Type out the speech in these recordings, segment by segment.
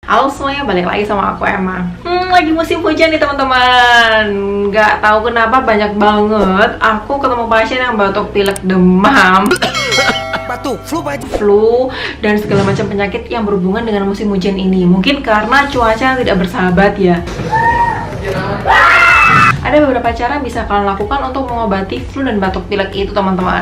Halo semuanya, balik lagi sama aku Emma. Lagi musim hujan nih teman-teman. Nggak tahu kenapa banyak banget aku ketemu pasien yang batuk, pilek, demam, batuk, flu, dan segala macam penyakit yang berhubungan dengan musim hujan ini. Mungkin karena cuaca yang tidak bersahabat ya. Ada beberapa cara yang bisa kalian lakukan untuk mengobati flu dan batuk pilek itu teman-teman.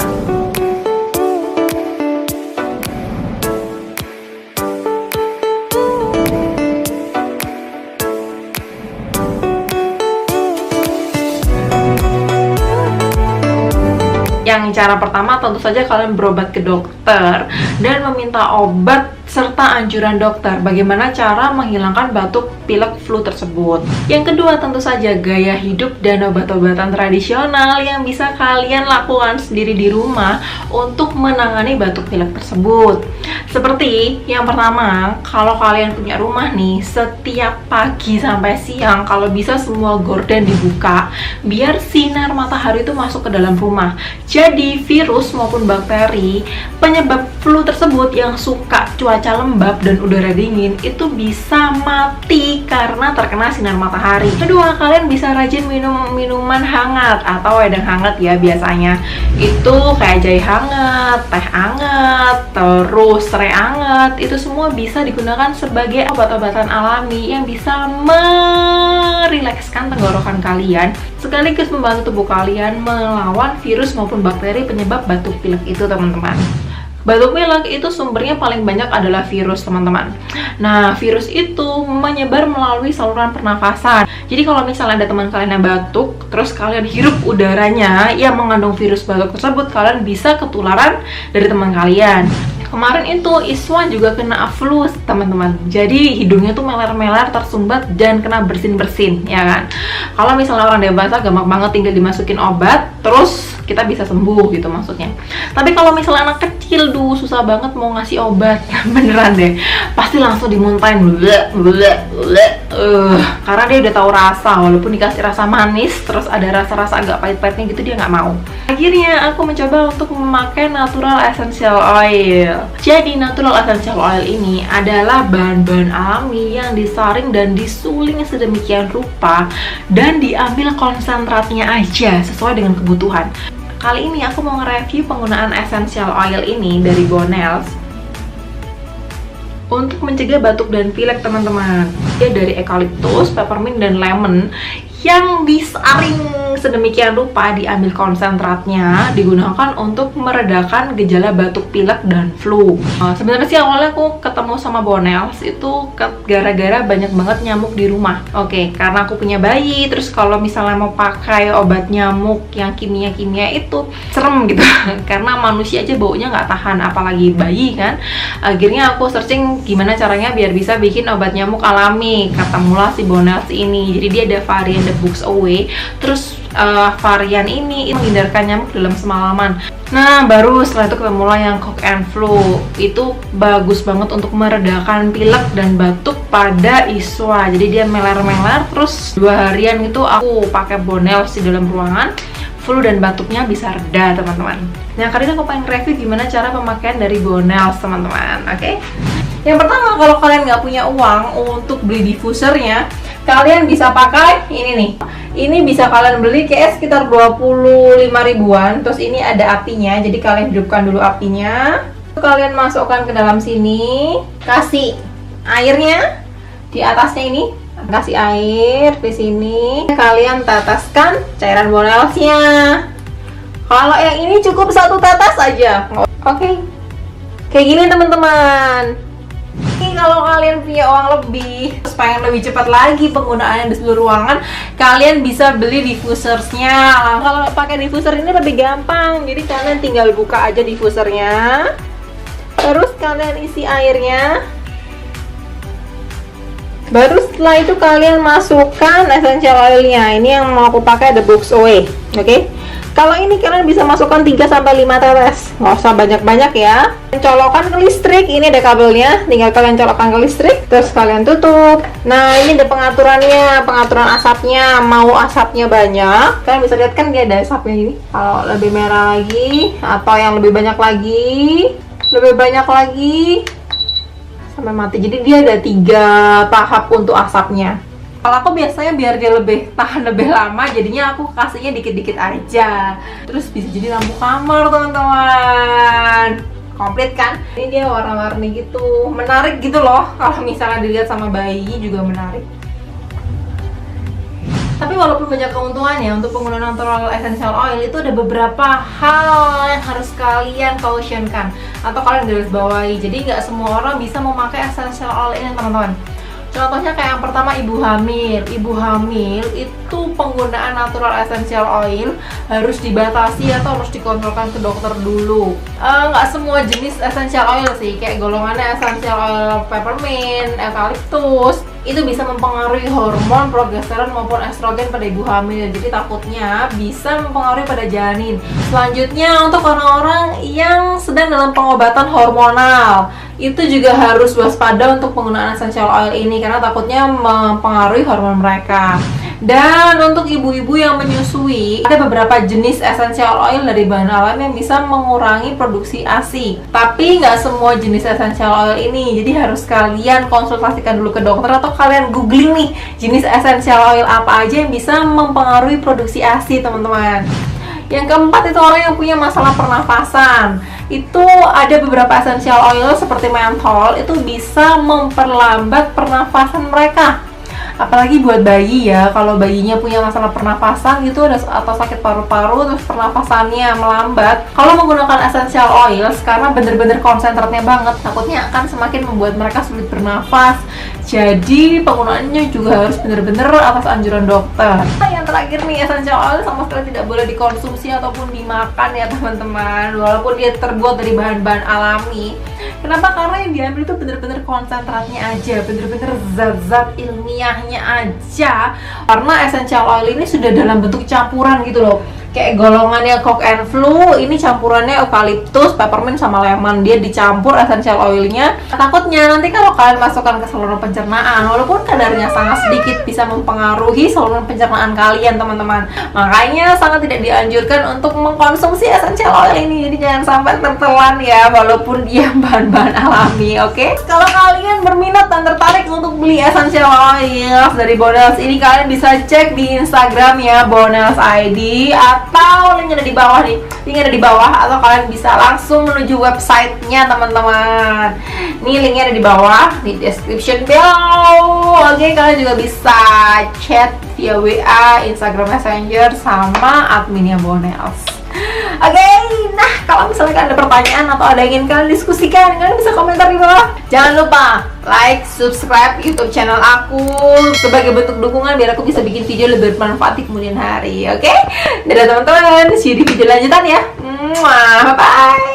Yang cara pertama tentu saja kalian berobat ke dokter dan meminta obat serta anjuran dokter bagaimana cara menghilangkan batuk, pilek, flu tersebut. Yang kedua tentu saja gaya hidup dan obat-obatan tradisional yang bisa kalian lakukan sendiri di rumah untuk menangani batuk pilek tersebut. Seperti yang pertama, kalau kalian punya rumah nih, setiap pagi sampai siang kalau bisa semua gorden dibuka biar sinar matahari itu masuk ke dalam rumah. Jadi virus maupun bakteri penyebab flu tersebut yang suka cuaca lembab dan udara dingin itu bisa mati karena terkena sinar matahari. Kedua, kalian bisa rajin minum minuman hangat atau wedang hangat ya, biasanya itu kayak jahe hangat, teh hangat, terus serai hangat. Itu semua bisa digunakan sebagai obat-obatan alami yang bisa merilekskan tenggorokan kalian sekaligus membantu tubuh kalian melawan virus maupun bakteri penyebab batuk pilek itu teman-teman. Batuk pilek itu sumbernya paling banyak adalah virus teman-teman. Nah, virus itu menyebar melalui saluran pernafasan. Jadi kalau misalnya ada teman kalian yang batuk, terus kalian hirup udaranya yang mengandung virus batuk tersebut, kalian bisa ketularan dari teman kalian. Kemarin itu Iswa juga kena flu teman-teman. Jadi hidungnya tuh meler-meler, tersumbat, dan kena bersin-bersin ya kan. Kalau misalnya orang dewasa gampang banget tinggal dimasukin obat, terus kita bisa sembuh gitu maksudnya. Tapi kalau misalnya anak kecil susah banget mau ngasih obat, beneran deh, pasti langsung dimuntahin karena dia udah tahu rasa, walaupun dikasih rasa manis terus ada rasa-rasa agak pahit-pahitnya gitu dia nggak mau. Akhirnya aku mencoba untuk memakai natural essential oil. Jadi natural essential oil ini adalah bahan-bahan alami yang disaring dan disuling sedemikian rupa dan diambil konsentratnya aja sesuai dengan kebutuhan. Kali ini aku mau nge-review penggunaan essential oil ini dari Bonels untuk mencegah batuk dan pilek teman-teman. Dia dari eucalyptus, peppermint, dan lemon yang disaring sedemikian rupa, diambil konsentratnya, digunakan untuk meredakan gejala batuk pilek dan flu. Sebenarnya sih awalnya aku ketemu sama Bonels itu gara-gara banyak banget nyamuk di rumah. Oke, karena aku punya bayi, terus kalau misalnya mau pakai obat nyamuk yang kimia-kimia itu serem gitu karena manusia aja baunya nggak tahan, apalagi bayi kan. Akhirnya aku searching gimana caranya biar bisa bikin obat nyamuk alami. Ketemulah si Bonels ini. Jadi dia ada varian The Books Away, terus varian ini menghindarkan nyamuk dalam semalaman. Nah, baru setelah itu ketemulah yang Cough and Flu. Itu bagus banget untuk meredakan pilek dan batuk pada Iswa. Jadi dia meler-meler, terus 2 harian itu aku pakai Bonels di dalam ruangan, flu dan batuknya bisa reda teman-teman. Nah, kali ini aku pengen review gimana cara pemakaian dari Bonels teman-teman. Oke? Yang pertama, kalau kalian nggak punya uang untuk beli diffusernya, kalian bisa pakai ini nih. Ini bisa kalian beli kayak sekitar 25 ribuan. Terus ini ada apinya, jadi kalian hidupkan dulu apinya. Kalian masukkan ke dalam sini, kasih airnya di atasnya ini, kasih air di sini. Kalian teteskan cairan Bonelsnya. Kalau yang ini cukup 1 tetes aja. Oke. Kayak gini teman-teman. Kalau kalian punya uang lebih, terus pengen lebih cepat lagi penggunaannya di seluruh ruangan, kalian bisa beli diffusersnya. Kalau pakai diffuser ini lebih gampang, jadi kalian tinggal buka aja diffusernya, terus kalian isi airnya, baru setelah itu kalian masukkan essential oilnya. Ini yang mau aku pakai The Books Away. Oke? Kalau ini kalian bisa masukkan 3-5 tetes, nggak usah banyak-banyak ya. Colokan ke listrik, ini ada kabelnya, tinggal kalian colokkan ke listrik, terus kalian tutup. Nah, ini ada pengaturannya, pengaturan asapnya. Mau asapnya banyak, kalian bisa lihat kan dia ada asapnya ini. Kalau lebih merah lagi, atau yang lebih banyak lagi, sampai mati. Jadi dia ada 3 tahap untuk asapnya. Kalau aku biasanya biar dia lebih tahan lebih lama, jadinya aku kasihnya dikit-dikit aja. Terus bisa jadi lampu kamar teman-teman. Komplit kan? Ini dia warna-warni gitu, menarik gitu loh. Kalau misalnya dilihat sama bayi juga menarik. Tapi walaupun banyak keuntungannya untuk penggunaan natural essential oil, itu ada beberapa hal yang harus kalian cautionkan atau kalian garis bawahi. Jadi nggak semua orang bisa memakai essential oil ini teman-teman. Contohnya kayak yang pertama ibu hamil. Ibu hamil itu penggunaan natural essential oil harus dibatasi atau harus dikontrolkan ke dokter dulu. Nggak semua jenis essential oil sih, kayak golongannya essential oil peppermint, eucalyptus, itu bisa mempengaruhi hormon progesteron maupun estrogen pada ibu hamil. Jadi takutnya bisa mempengaruhi pada janin. Selanjutnya untuk orang-orang yang sedang dalam pengobatan hormonal, itu juga harus waspada untuk penggunaan essential oil ini karena takutnya mempengaruhi hormon mereka. Dan untuk ibu-ibu yang menyusui, ada beberapa jenis essential oil dari bahan alam yang bisa mengurangi produksi ASI. Tapi nggak semua jenis essential oil ini, jadi harus kalian konsultasikan dulu ke dokter atau kalian googling nih jenis essential oil apa aja yang bisa mempengaruhi produksi ASI teman-teman. Yang keempat itu orang yang punya masalah pernafasan. Itu ada beberapa essential oil seperti menthol itu bisa memperlambat pernafasan mereka. Apalagi buat bayi ya, kalau bayinya punya masalah pernafasan gitu atau sakit paru-paru terus pernafasannya melambat, kalau menggunakan essential oil karena bener-bener konsentratnya banget, takutnya akan semakin membuat mereka sulit bernafas. Jadi penggunaannya juga harus bener-bener atas anjuran dokter. Yang terakhir nih, essential oil sama sekali tidak boleh dikonsumsi ataupun dimakan ya teman-teman, walaupun dia terbuat dari bahan-bahan alami. Kenapa? Karena yang diambil itu bener-bener konsentratnya aja, bener-bener zat-zat ilmiahnya aja. Karena essential oil ini sudah dalam bentuk campuran gitu loh. Kayak golongannya cock and flu, ini campurannya eucalyptus, peppermint sama lemon. Dia dicampur essential oilnya. Takutnya nanti kalau kalian masukkan ke saluran pencernaan, walaupun kadarnya sangat sedikit, bisa mempengaruhi saluran pencernaan kalian teman-teman. Makanya sangat tidak dianjurkan untuk mengkonsumsi essential oil ini. Jadi jangan sampai tertelan ya, walaupun dia bahan-bahan alami, oke? Kalau kalian berminat dan tertarik untuk beli essential oil dari Bonels ini, kalian bisa cek di Instagram ya, Bonels ID, atau link ada di bawah nih, link ada di bawah, atau kalian bisa langsung menuju websitenya teman-teman. Nih linknya ada di bawah di description below. Oke, kalian juga bisa chat via WA, Instagram Messenger sama adminnya Bonels. Oke, nah kalau misalnya kalian ada pertanyaan atau ada yang ingin kalian diskusikan, kalian bisa komentar di bawah. Jangan lupa like, subscribe YouTube channel aku sebagai bentuk dukungan biar aku bisa bikin video lebih bermanfaat di kemudian hari. Oke, dadah teman-teman, see you di video lanjutan ya. Bye bye.